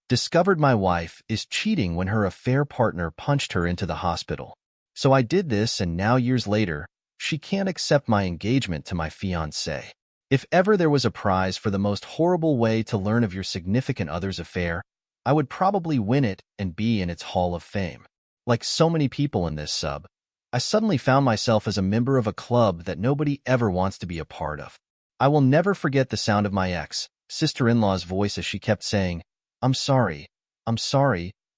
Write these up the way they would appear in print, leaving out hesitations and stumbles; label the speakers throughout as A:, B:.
A: Discovered my wife is cheating when her affair partner punched her into the hospital. So I did this, and now years later, she can't accept my engagement to my fiancé. If ever there was a prize for the most horrible way to learn of your significant other's affair, I would probably win it and be in its Hall of Fame. Like so many people in this sub, I suddenly found myself as a member of a club that nobody ever wants to be a part of. I will never forget the sound of my sister-in-law's voice as she kept saying, I'm sorry,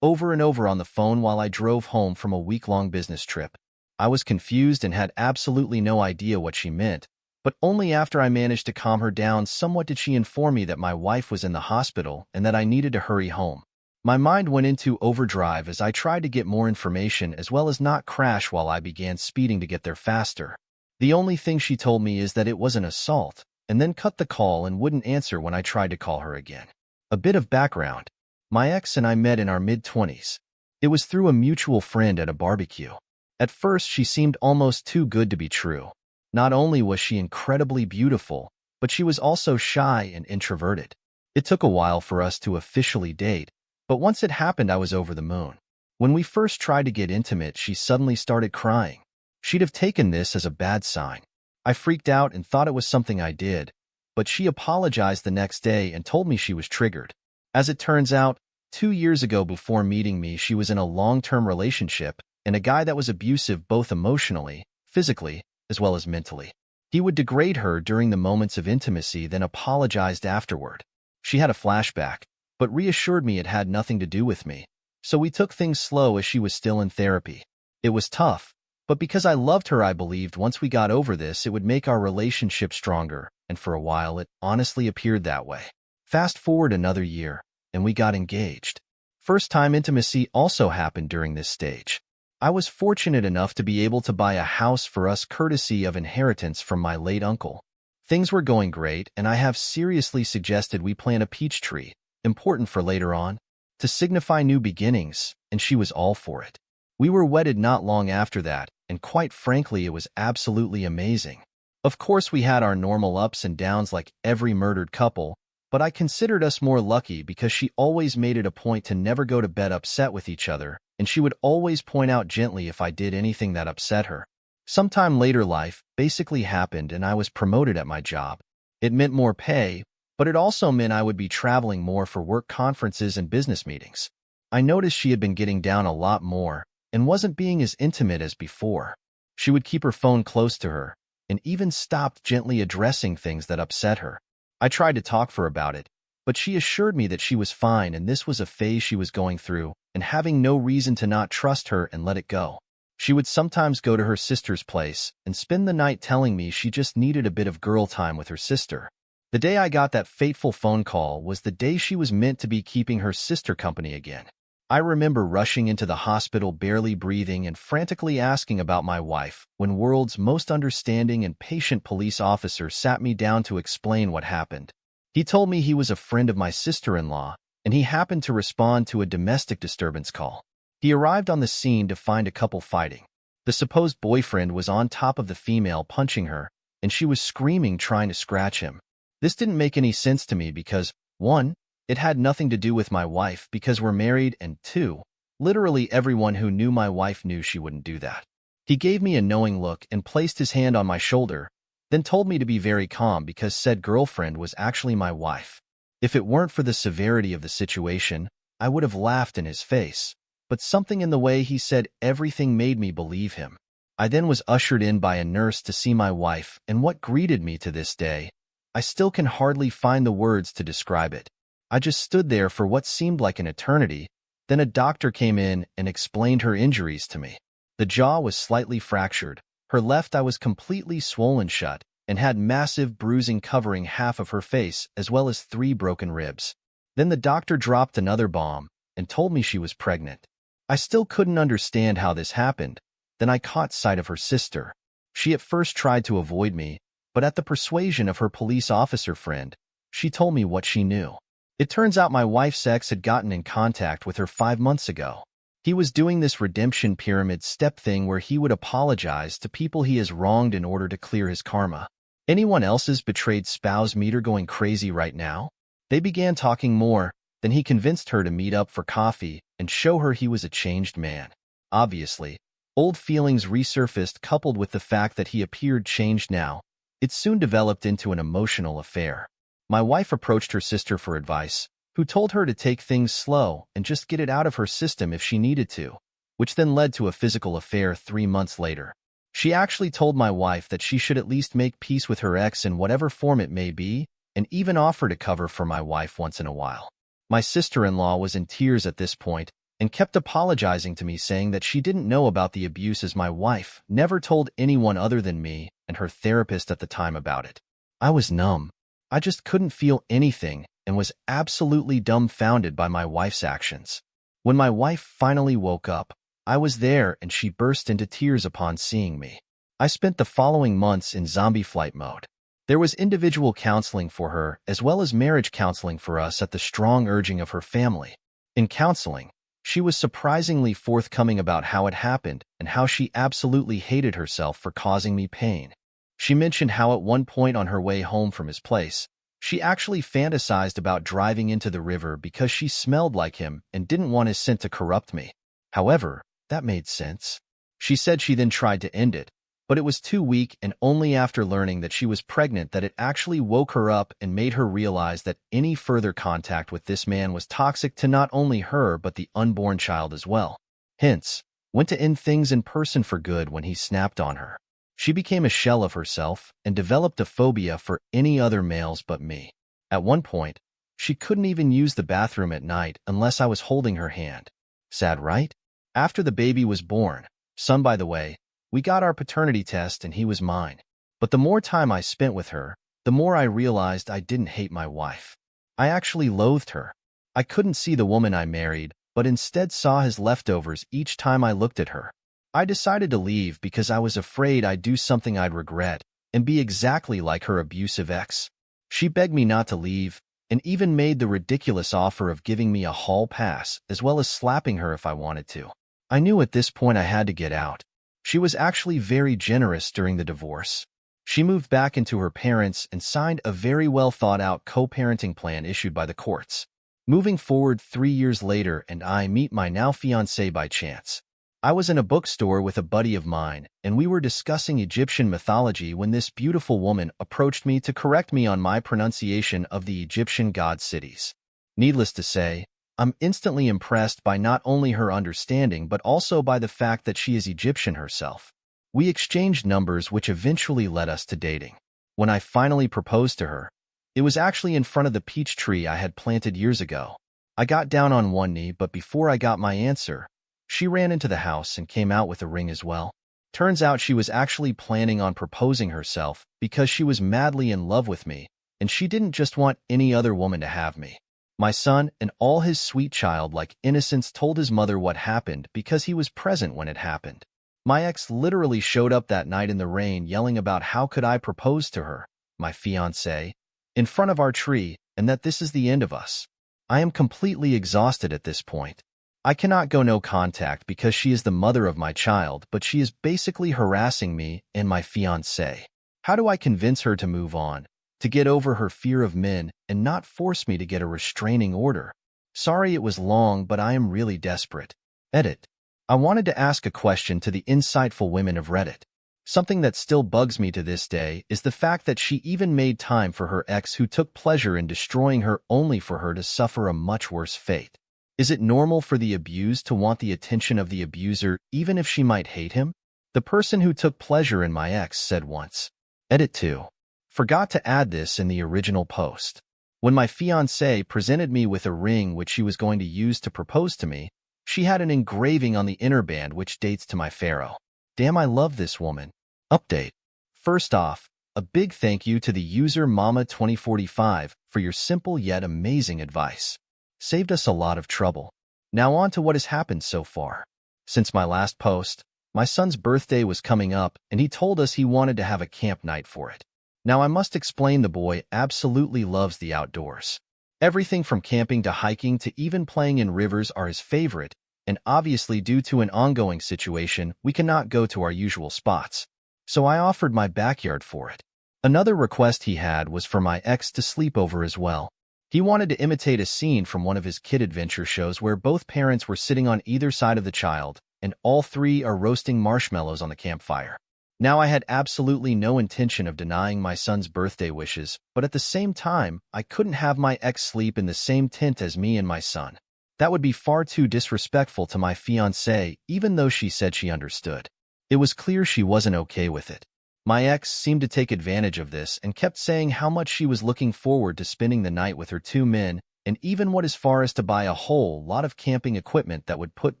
A: over and over on the phone while I drove home from a week-long business trip. I was confused and had absolutely no idea what she meant, but only after I managed to calm her down somewhat did she inform me that my wife was in the hospital and that I needed to hurry home. My mind went into overdrive as I tried to get more information as well as not crash while I began speeding to get there faster. The only thing she told me is that it was an assault, and then cut the call and wouldn't answer when I tried to call her again. A bit of background. My ex and I met in our mid-20s. It was through a mutual friend at a barbecue. At first, she seemed almost too good to be true. Not only was she incredibly beautiful, but she was also shy and introverted. It took a while for us to officially date, but once it happened, I was over the moon. When we first tried to get intimate, she suddenly started crying. She'd have taken this as a bad sign. I freaked out and thought it was something I did, but she apologized the next day and told me she was triggered. As it turns out, 2 years ago before meeting me, she was in a long-term relationship and a guy that was abusive both emotionally, physically, as well as mentally. He would degrade her during the moments of intimacy, then apologized afterward. She had a flashback, but reassured me it had nothing to do with me. So we took things slow as she was still in therapy. It was tough, but because I loved her, I believed once we got over this, it would make our relationship stronger, and for a while it honestly appeared that way. Fast forward another year, and we got engaged. First-time intimacy also happened during this stage. I was fortunate enough to be able to buy a house for us courtesy of inheritance from my late uncle. Things were going great, and I have seriously suggested we plant a peach tree, important for later on, to signify new beginnings, and she was all for it. We were wedded not long after that, and quite frankly, it was absolutely amazing. Of course, we had our normal ups and downs like every murdered couple, but I considered us more lucky because she always made it a point to never go to bed upset with each other, and she would always point out gently if I did anything that upset her. Sometime later, life basically happened and I was promoted at my job. It meant more pay, but it also meant I would be traveling more for work conferences and business meetings. I noticed she had been getting down a lot more and wasn't being as intimate as before. She would keep her phone close to her and even stopped gently addressing things that upset her. I tried to talk to her about it, but she assured me that she was fine and this was a phase she was going through, and having no reason to not trust her and let it go. She would sometimes go to her sister's place and spend the night telling me she just needed a bit of girl time with her sister. The day I got that fateful phone call was the day she was meant to be keeping her sister company again. I remember rushing into the hospital barely breathing and frantically asking about my wife when world's most understanding and patient police officer sat me down to explain what happened. He told me he was a friend of my sister-in-law, and he happened to respond to a domestic disturbance call. He arrived on the scene to find a couple fighting. The supposed boyfriend was on top of the female punching her, and she was screaming trying to scratch him. This didn't make any sense to me because, 1, it had nothing to do with my wife because we're married, and 2, literally everyone who knew my wife knew she wouldn't do that. He gave me a knowing look and placed his hand on my shoulder, then told me to be very calm because said girlfriend was actually my wife. If it weren't for the severity of the situation, I would have laughed in his face, but something in the way he said everything made me believe him. I then was ushered in by a nurse to see my wife, and what greeted me to this day, I still can hardly find the words to describe it. I just stood there for what seemed like an eternity. Then a doctor came in and explained her injuries to me. The jaw was slightly fractured, her left eye was completely swollen shut, and had massive bruising covering half of her face as well as 3 broken ribs. Then the doctor dropped another bomb and told me she was pregnant. I still couldn't understand how this happened. Then I caught sight of her sister. She at first tried to avoid me, but at the persuasion of her police officer friend, she told me what she knew. It turns out my wife's ex had gotten in contact with her 5 months ago. He was doing this redemption pyramid step thing where he would apologize to people he has wronged in order to clear his karma. Anyone else's betrayed spouse meter going crazy right now? They began talking more, Then he convinced her to meet up for coffee and show her he was a changed man. Obviously, old feelings resurfaced coupled with the fact that he appeared changed now. It soon developed into an emotional affair. My wife approached her sister for advice, who told her to take things slow and just get it out of her system if she needed to, which then led to a physical affair 3 months later. She actually told my wife that she should at least make peace with her ex in whatever form it may be, and even offer to cover for my wife once in a while. My sister-in-law was in tears at this point and kept apologizing to me, saying that she didn't know about the abuse as my wife never told anyone other than me and her therapist at the time about it. I was numb. I just couldn't feel anything and was absolutely dumbfounded by my wife's actions. When my wife finally woke up, I was there and she burst into tears upon seeing me. I spent the following months in zombie flight mode. There was individual counseling for her as well as marriage counseling for us at the strong urging of her family. In counseling, she was surprisingly forthcoming about how it happened and how she absolutely hated herself for causing me pain. She mentioned how at one point on her way home from his place, she actually fantasized about driving into the river because she smelled like him and didn't want his scent to corrupt me. However, that made sense. She said she then tried to end it, but it was too weak, and only after learning that she was pregnant that it actually woke her up and made her realize that any further contact with this man was toxic to not only her but the unborn child as well. Hence, went to end things in person for good when he snapped on her. She became a shell of herself and developed a phobia for any other males but me. At one point, she couldn't even use the bathroom at night unless I was holding her hand. Sad, right? After the baby was born, son by the way, we got our paternity test and he was mine. But the more time I spent with her, the more I realized I didn't hate my wife. I actually loathed her. I couldn't see the woman I married, but instead saw his leftovers each time I looked at her. I decided to leave because I was afraid I'd do something I'd regret and be exactly like her abusive ex. She begged me not to leave and even made the ridiculous offer of giving me a hall pass as well as slapping her if I wanted to. I knew at this point I had to get out. She was actually very generous during the divorce. She moved back into her parents and signed a very well-thought-out co-parenting plan issued by the courts. Moving forward 3 years later, and I meet my now fiancé by chance. I was in a bookstore with a buddy of mine, and we were discussing Egyptian mythology when this beautiful woman approached me to correct me on my pronunciation of the Egyptian god cities. Needless to say, I'm instantly impressed by not only her understanding but also by the fact that she is Egyptian herself. We exchanged numbers, which eventually led us to dating. When I finally proposed to her, it was actually in front of the peach tree I had planted years ago. I got down on one knee, but before I got my answer, she ran into the house and came out with a ring as well. Turns out she was actually planning on proposing herself because she was madly in love with me, and she didn't just want any other woman to have me. My son, in all his sweet childlike innocence, told his mother what happened because he was present when it happened. My ex literally showed up that night in the rain yelling about how could I propose to her, my fiancé, in front of our tree, and that this is the end of us. I am completely exhausted at this point. I cannot go no contact because she is the mother of my child, but she is basically harassing me and my fiancé. How do I convince her to move on, to get over her fear of men, and not force me to get a restraining order? Sorry it was long, but I am really desperate. Edit. I wanted to ask a question to the insightful women of Reddit. Something that still bugs me to this day is the fact that she even made time for her ex who took pleasure in destroying her only for her to suffer a much worse fate. Is it normal for the abused to want the attention of the abuser even if she might hate him? The person who took pleasure in my ex said once. Edit 2. Forgot to add this in the original post. When my fiancé presented me with a ring which she was going to use to propose to me, she had an engraving on the inner band which dates to my pharaoh. Damn, I love this woman. Update. First off, a big thank you to the user Mama2045 for your simple yet amazing advice. Saved us a lot of trouble. Now on to what has happened so far. Since my last post, my son's birthday was coming up and he told us he wanted to have a camp night for it. Now I must explain, the boy absolutely loves the outdoors. Everything from camping to hiking to even playing in rivers are his favorite, and obviously due to an ongoing situation, we cannot go to our usual spots. So I offered my backyard for it. Another request he had was for my ex to sleep over as well. He wanted to imitate a scene from one of his kid adventure shows where both parents were sitting on either side of the child, and all three are roasting marshmallows on the campfire. Now I had absolutely no intention of denying my son's birthday wishes, but at the same time, I couldn't have my ex sleep in the same tent as me and my son. That would be far too disrespectful to my fiancée, even though she said she understood. It was clear she wasn't okay with it. My ex seemed to take advantage of this and kept saying how much she was looking forward to spending the night with her two men, and even went as far as to buy a whole lot of camping equipment that would put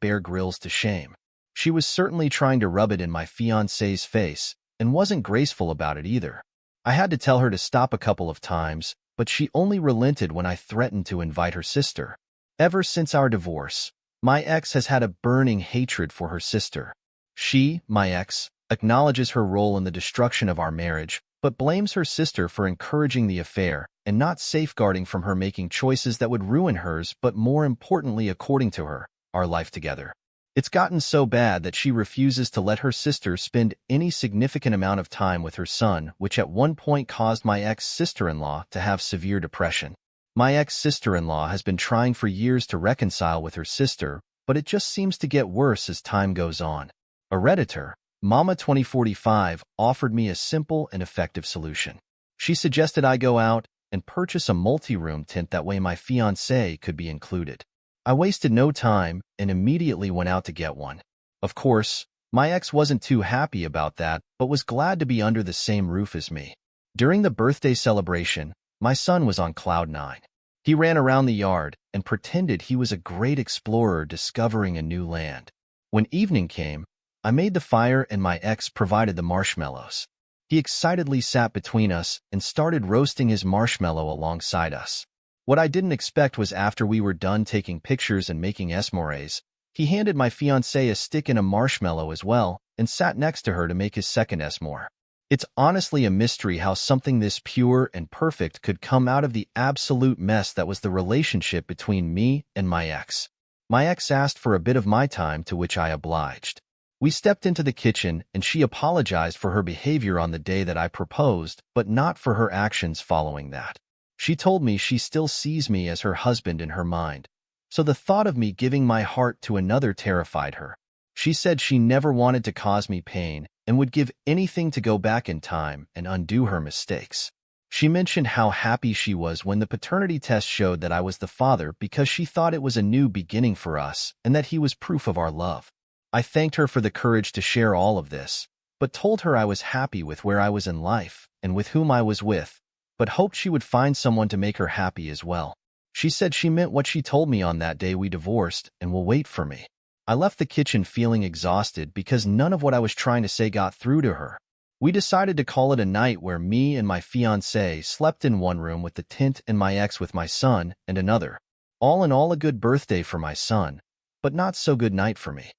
A: Bear Grylls to shame. She was certainly trying to rub it in my fiancé's face, and wasn't graceful about it either. I had to tell her to stop a couple of times, but she only relented when I threatened to invite her sister. Ever since our divorce, my ex has had a burning hatred for her sister. She, my ex, acknowledges her role in the destruction of our marriage, but blames her sister for encouraging the affair and not safeguarding from her making choices that would ruin hers, but more importantly, according to her, our life together. It's gotten so bad that she refuses to let her sister spend any significant amount of time with her son, which at one point caused my ex-sister-in-law to have severe depression. My ex-sister-in-law has been trying for years to reconcile with her sister, but it just seems to get worse as time goes on. A Redditor, Mama2045, offered me a simple and effective solution. She suggested I go out and purchase a multi-room tent, that way my fiancé could be included. I wasted no time and immediately went out to get one. Of course, my ex wasn't too happy about that, but was glad to be under the same roof as me. During the birthday celebration, my son was on cloud nine. He ran around the yard and pretended he was a great explorer discovering a new land. When evening came, I made the fire and my ex provided the marshmallows. He excitedly sat between us and started roasting his marshmallow alongside us. What I didn't expect was after we were done taking pictures and making s'mores, he handed my fiancée a stick and a marshmallow as well and sat next to her to make his second s'more. It's honestly a mystery how something this pure and perfect could come out of the absolute mess that was the relationship between me and my ex. My ex asked for a bit of my time, to which I obliged. We stepped into the kitchen and she apologized for her behavior on the day that I proposed, but not for her actions following that. She told me she still sees me as her husband in her mind, so the thought of me giving my heart to another terrified her. She said she never wanted to cause me pain and would give anything to go back in time and undo her mistakes. She mentioned how happy she was when the paternity test showed that I was the father, because she thought it was a new beginning for us and that he was proof of our love. I thanked her for the courage to share all of this, but told her I was happy with where I was in life and with whom I was with, but hoped she would find someone to make her happy as well. She said she meant what she told me on that day we divorced and will wait for me. I left the kitchen feeling exhausted because none of what I was trying to say got through to her. We decided to call it a night, where me and my fiancé slept in one room with the tent and my ex with my son and another. All in all, a good birthday for my son, but not so good night for me.